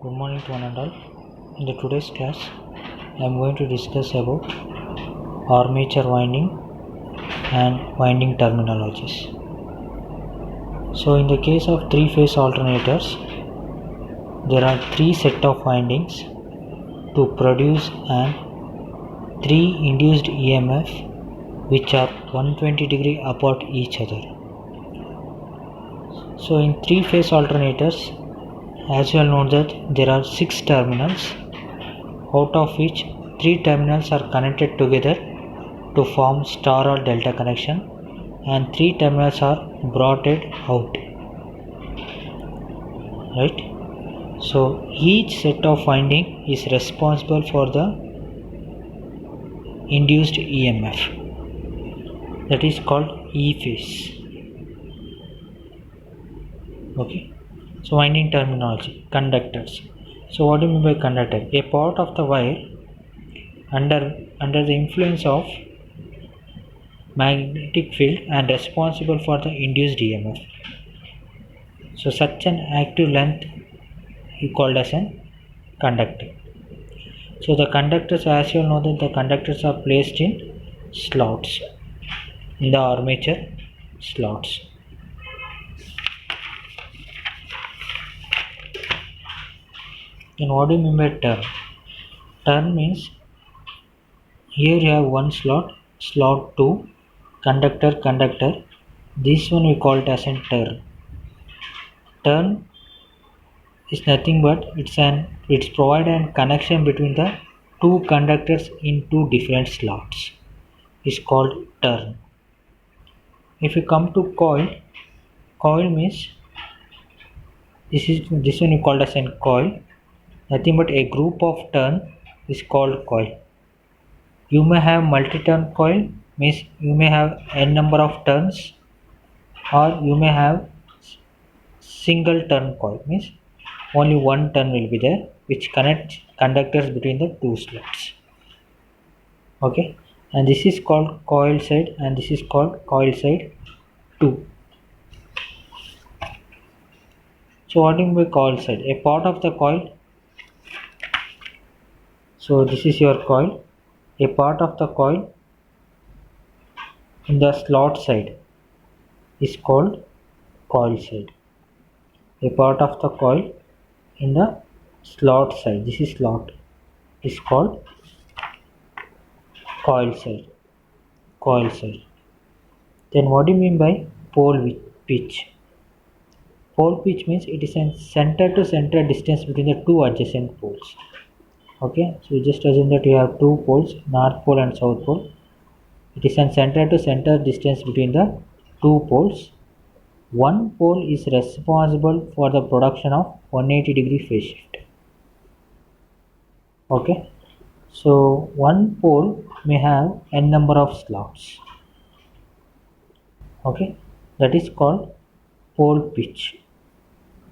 Good morning to one and all. In the today's class, I am going to discuss about armature winding and winding terminologies. So, in the case of three-phase alternators, there are three set of windings to produce an three induced EMF which are 120 degree apart each other. So, in three-phase alternators, as you all know that there are 6 terminals, out of which 3 terminals are connected together to form star or delta connection and 3 terminals are broadened out, right? So each set of winding is responsible for the induced EMF, that is called E phase. Okay, so winding terminology. Conductors. So what do you mean by conductor? A part of the wire under the influence of magnetic field and responsible for the induced EMF. So such an active length is called as an conductor. So the conductors, as you know that the conductors are placed in slots, in the armature slots. And what do you mean by turn? Turn means here you have one slot, slot 2, conductor. This one we call it as a turn. Turn is nothing but it's provide a connection between the two conductors in two different slots. It's called turn. If you come to coil means this one we call as a coil. Nothing but a group of turn is called coil. You may have multi-turn coil, means you may have n number of turns, or you may have single turn coil, means only one turn will be there which connects conductors between the two slots. Okay, and this is called coil side and this is called coil side 2. So what do you mean by coil side? A part of the coil. So this is your coil. A part of the coil in the slot side is called coil side. A part of the coil in the slot side, this is slot, is called coil side. Then what do you mean by pole pitch? Pole pitch means it is a center to center distance between the two adjacent poles. Okay, so just assume that you have two poles, north pole and south pole. It is a center to center distance between the two poles. One pole is responsible for the production of 180 degree phase shift. Okay, so one pole may have n number of slots. Okay, that is called pole pitch.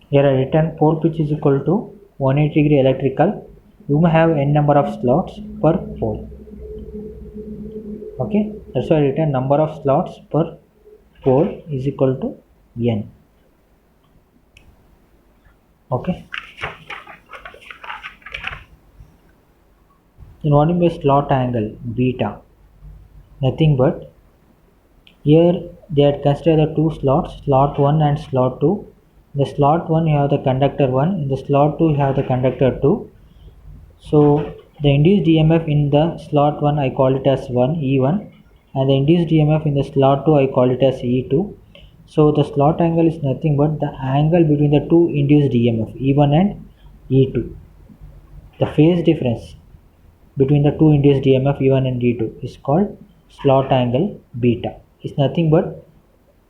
Here I written pole pitch is equal to 180 degree electrical. You may have n number of slots per pole. Okay, that's why I written number of slots per pole is equal to n. Okay, then what is the slot angle? Beta. Nothing but here they had considered the two slots, slot 1 and slot 2. In the slot 1 you have the conductor 1, in the slot 2 you have the conductor 2. So the induced EMF in the slot 1 I call it as 1, E1, and the induced EMF in the slot 2 I call it as E2. So the slot angle is nothing but the angle between the two induced EMF, E1 and E2. The phase difference between the two induced EMF E1 and E2 is called slot angle beta. It's nothing but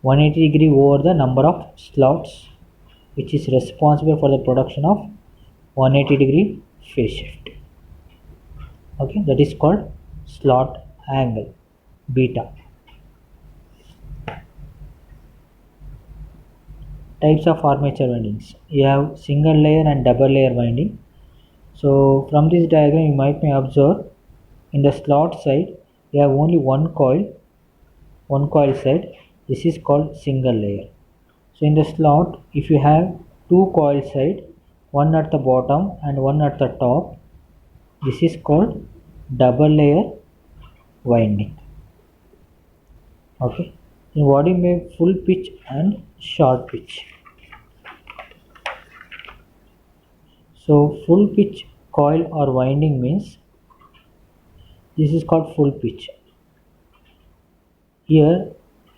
180 degree over the number of slots which is responsible for the production of 180 degree phase shift. Okay, that is called slot angle beta. Types of armature windings. You have single layer and double layer winding. So from this diagram you may observe in the slot side you have only one coil side. This is called single layer. So in the slot if you have two coil side, one at the bottom and one at the top. This is called double layer winding. Okay. In what do you mean full pitch and short pitch? So full pitch coil or winding means this is called full pitch. Here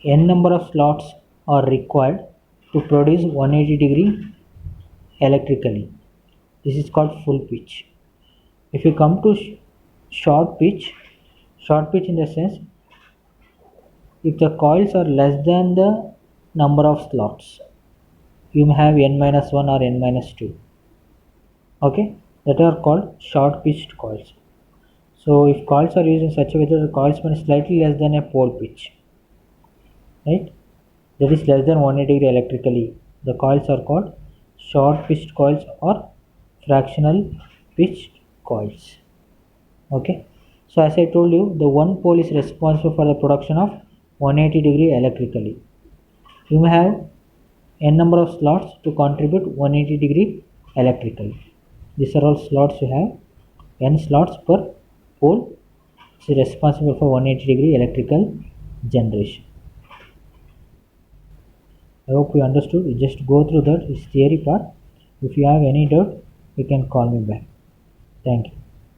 n number of slots are required to produce 180 degree electrically. This is called full pitch. If you come to short pitch in the sense if the coils are less than the number of slots, you may have n minus 1 or n minus 2. Okay, that are called short pitched coils. So if coils are used in such a way that the coil span is slightly less than a pole pitch, right, that is less than 180 degree electrically, the coils are called short pitched coils or fractional pitched coils. Okay, so as I told you, the one pole is responsible for the production of 180 degree electrically. You may have n number of slots to contribute 180 degree electrically. These are all slots you have, n slots per pole is responsible for 180 degree electrical generation. I hope you understood. You just go through that, this theory part. If you have any doubt, you can call me back. Thank you.